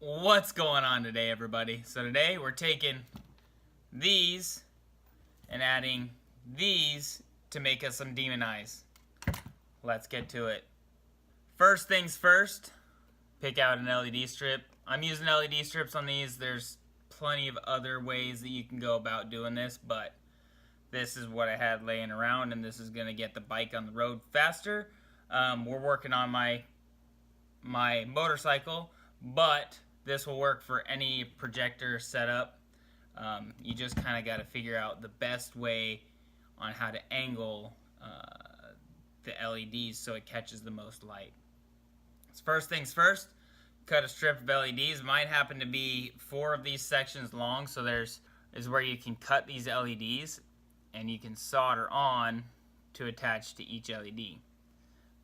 What's going on today, everybody? So today we're taking these and adding these to make us some demon eyes. Let's get to it. First things first, pick out an LED strip. I'm using LED strips on these. There's plenty of other ways that you can go about doing this, but this is what I had laying around, and this is going to get the bike on the road faster. We're working on my motorcycle, but this will work for any projector setup. You just kind of got to figure out the best way on how to angle the LEDs so it catches the most light. So first things first, cut a strip of LEDs. Mine happen to be 4 of these sections long, so is where you can cut these LEDs and you can solder on to attach to each LED.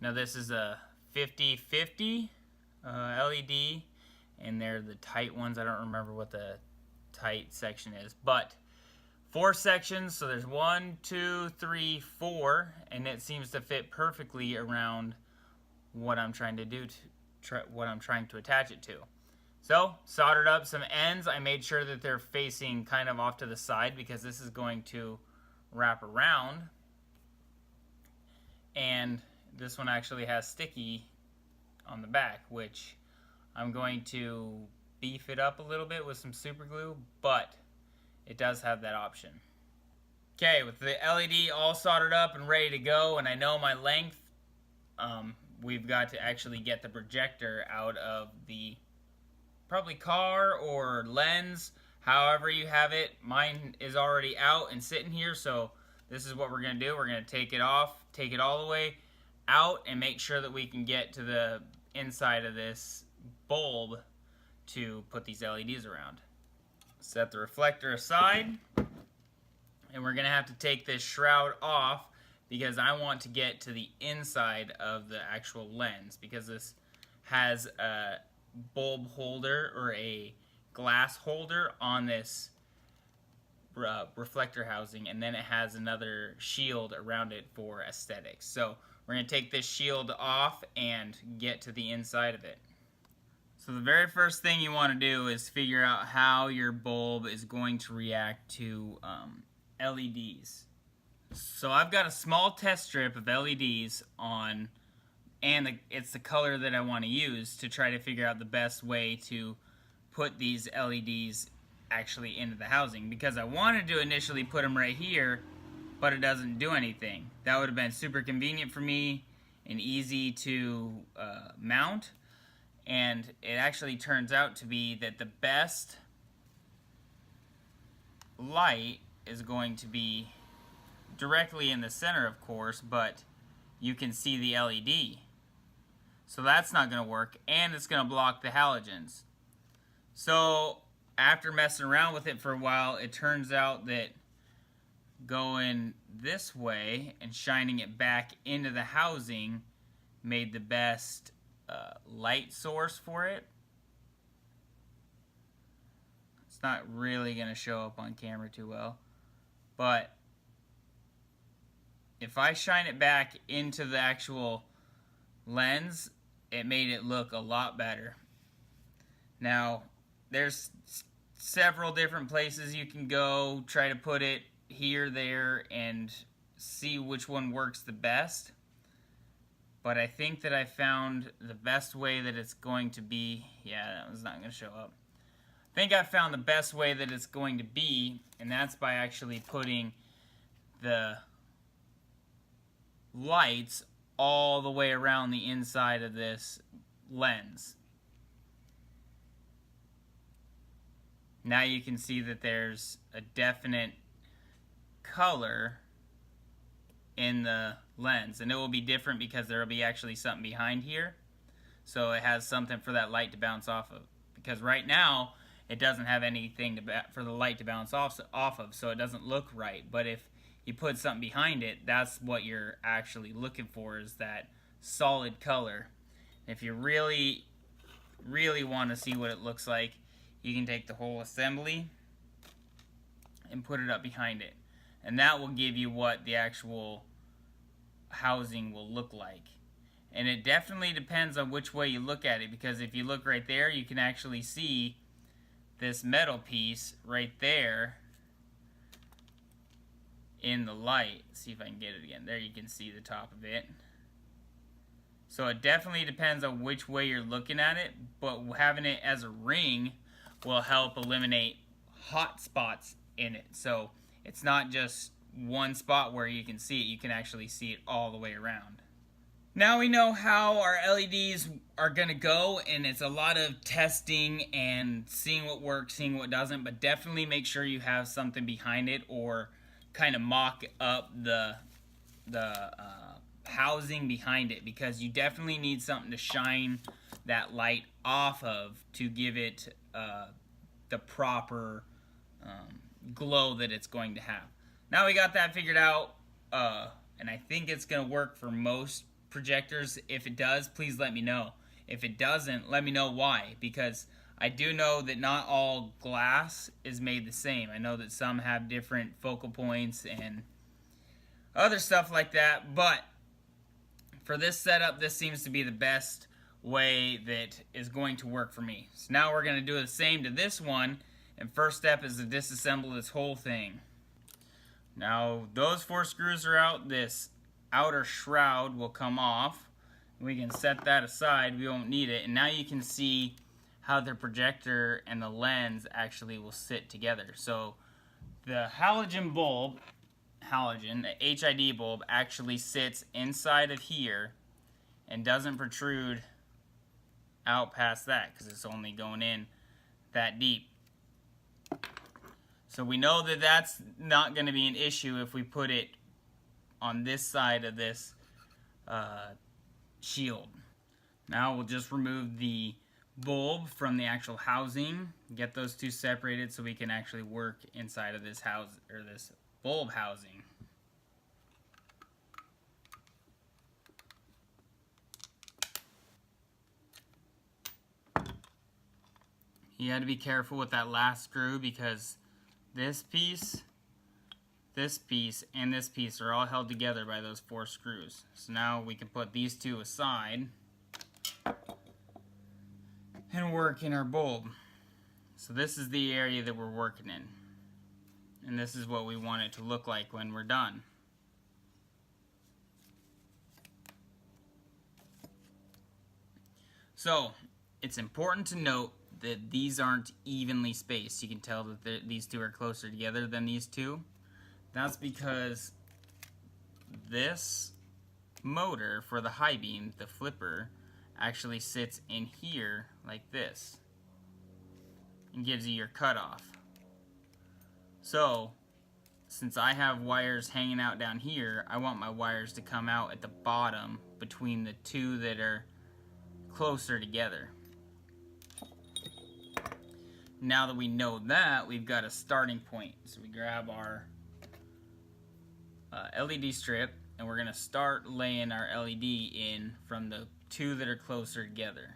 Now this is a 50-50 LED, and they're the tight ones. I don't remember what the tight section is, but 4 sections, so there's 1, 2, 3, 4, and it seems to fit perfectly around what I'm trying to do what I'm trying to attach it to. So soldered up some ends. I made sure that they're facing kind of off to the side because this is going to wrap around, and this one actually has sticky on the back, which I'm going to beef it up a little bit with some super glue, but it does have that option. Okay, with the LED all soldered up and ready to go, and I know my length, we've got to actually get the projector out of the probably car or lens, however you have it. Mine is already out and sitting here, so this is what we're going to do. We're going to take it off, take it all the way out, and make sure that we can get to the inside of this bulb to put these LEDs around. Set the reflector aside, and we're going to have to take this shroud off because I want to get to the inside of the actual lens, because this has a bulb holder or a glass holder on this reflector housing, and then it has another shield around it for aesthetics. So we're going to take this shield off and get to the inside of it. So the very first thing you want to do is figure out how your bulb is going to react to LEDs. So I've got a small test strip of LEDs on, and it's the color that I want to use to try to figure out the best way to put these LEDs actually into the housing, because I wanted to initially put them right here, but it doesn't do anything. That would have been super convenient for me and easy to mount, and it actually turns out to be that the best light is going to be directly in the center, of course, but you can see the LED. So that's not going to work, and it's going to block the halogens. So after messing around with it for a while, it turns out that going this way and shining it back into the housing made the best light source for it. It's not really going to show up on camera too well, but if I shine it back into the actual lens, it made it look a lot better. Now, there's several different places you can go, try to put it here, there, and see which one works the best. But I think that I found the best way that it's going to be. Yeah, that was not going to show up. I think I found the best way that it's going to be, and that's by actually putting the lights all the way around the inside of this lens. Now you can see that there's a definite color in the lens, and it will be different because there will be actually something behind here, so it has something for that light to bounce off of, because right now it doesn't have anything for the light to bounce off of, so it doesn't look right. But if you put something behind it, that's what you're actually looking for, is that solid color. If you really want to see what it looks like, you can take the whole assembly and put it up behind it, and that will give you what the actual housing will look like. And it definitely depends on which way you look at it, because if you look right there, you can actually see this metal piece right there in the light. See if I can get it again. There you can see the top of it. So it definitely depends on which way you're looking at it, but having it as a ring will help eliminate hot spots in it. So it's not just one spot where you can see it, you can actually see it all the way around. Now we know how our LEDs are going to go, and it's a lot of testing and seeing what works, seeing what doesn't, but definitely make sure you have something behind it or kind of mock up the housing behind it, because you definitely need something to shine that light off of to give it the proper glow that it's going to have. Now we got that figured out, and I think it's going to work for most projectors. If it does, please let me know. If it doesn't, let me know why, because I do know that not all glass is made the same. I know that some have different focal points and other stuff like that, but for this setup, this seems to be the best way that is going to work for me. So now we're going to do the same to this one, and first step is to disassemble this whole thing. Now those 4 screws are out. This outer shroud will come off. We can set that aside, we won't need it. And now you can see how the projector and the lens actually will sit together. So the halogen bulb, the HID bulb, actually sits inside of here and doesn't protrude out past that because it's only going in that deep. So we know that that's not going to be an issue if we put it on this side of this shield. Now we'll just remove the bulb from the actual housing, get those two separated so we can actually work inside of this house or this bulb housing. You had to be careful with that last screw because this piece, and this piece are all held together by those 4 screws. So now we can put these 2 aside and work in our bulb. So this is the area that we're working in. And this is what we want it to look like when we're done. So it's important to note that these aren't evenly spaced. You can tell that these 2 are closer together than these 2. That's because this motor for the high beam, the flipper, actually sits in here like this and gives you your cutoff. So since I have wires hanging out down here, I want my wires to come out at the bottom between the 2 that are closer together. Now that we know that, we've got a starting point. So we grab our LED strip and we're going to start laying our LED in from the 2 that are closer together.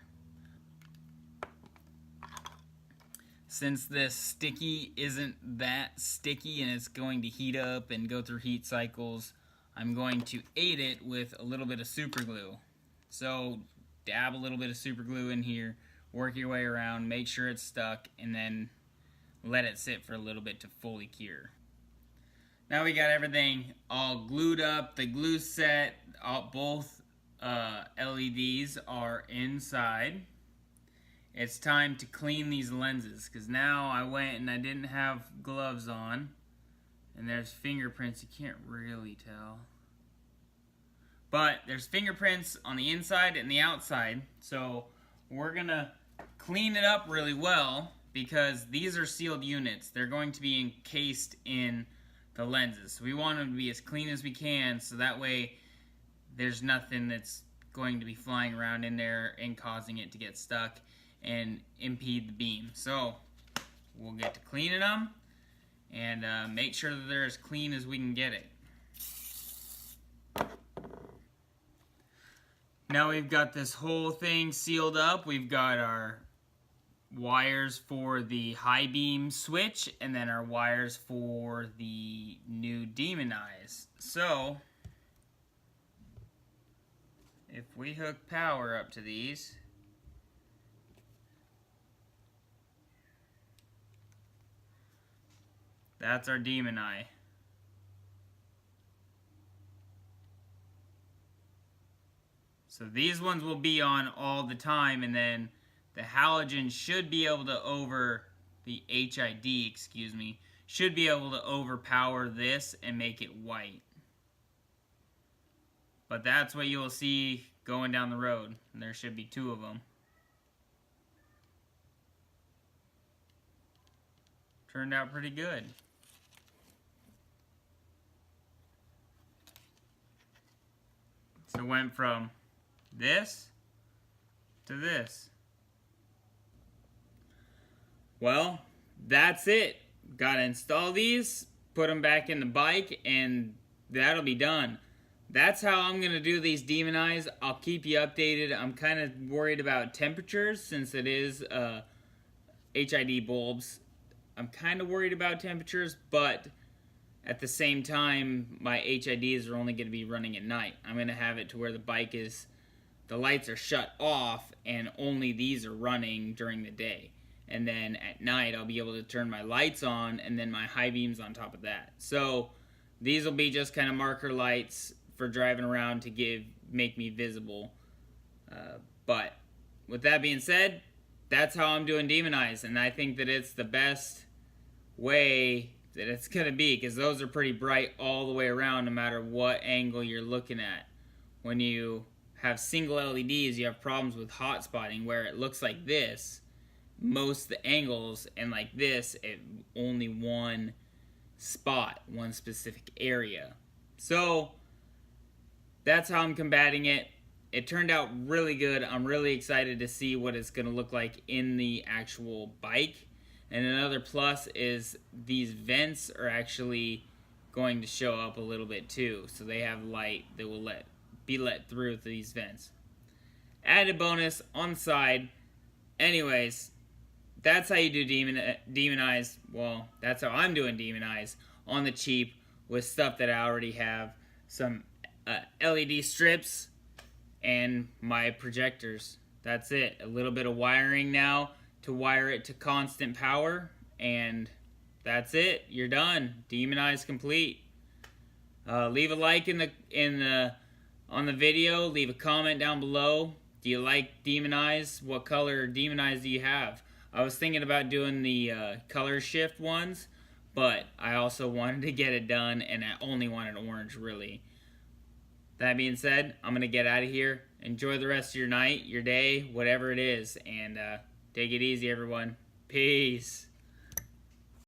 Since this sticky isn't that sticky and it's going to heat up and go through heat cycles, I'm going to aid it with a little bit of super glue. So dab a little bit of super glue in here, work your way around, make sure it's stuck, and then let it sit for a little bit to fully cure. Now we got everything all glued up, the glue set, both LEDs are inside. It's time to clean these lenses because now I went and I didn't have gloves on and there's fingerprints, you can't really tell. But there's fingerprints on the inside and the outside, so we're gonna clean it up really well because these are sealed units. They're going to be encased in the lenses. So we want them to be as clean as we can so that way there's nothing that's going to be flying around in there and causing it to get stuck and impede the beam. So we'll get to cleaning them and make sure that they're as clean as we can get it. Now we've got this whole thing sealed up. We've got our wires for the high beam switch and then our wires for the new demon eyes. So if we hook power up to these, that's our demon eye. So these ones will be on all the time, and then the halogen should be able to the HID, excuse me, should be able to overpower this and make it white. But that's what you'll see going down the road. And there should be 2 of them. Turned out pretty good. So it went from this to this. Well, that's it. Gotta install these, put them back in the bike, and that'll be done. That's how I'm going to do these demon eyes. I'll keep you updated. I'm kind of worried about temperatures since it is HID bulbs. I'm kind of worried about temperatures, but at the same time, my HIDs are only going to be running at night. I'm going to have it to where the lights are shut off and only these are running during the day. And then at night, I'll be able to turn my lights on and then my high beams on top of that. So these will be just kind of marker lights for driving around to make me visible. But with that being said, that's how I'm doing demon eyes, and I think that it's the best way that it's gonna be, because those are pretty bright all the way around no matter what angle you're looking at. When you have single LEDs, you have problems with hot spotting where it looks like this most of the angles, and like this it only one spot, one specific area. So that's how I'm combating it. It turned out really good. I'm really excited to see what it's going to look like in the actual bike. And another plus is these vents are actually going to show up a little bit too. So they have light that will be let through these vents. Added bonus on the side. Anyways, that's how you do demon eyes. Well, that's how I'm doing demon eyes on the cheap with stuff that I already have. Some LED strips and my projectors. That's it. A little bit of wiring now to wire it to constant power, and that's it. You're done. Demon eyes complete. Leave a like on the video. Leave a comment down below. Do you like demon eyes? What color demon eyes do you have? I was thinking about doing the color shift ones, but I also wanted to get it done, and I only wanted orange, really. That being said, I'm going to get out of here. Enjoy the rest of your night, your day, whatever it is, and take it easy, everyone. Peace.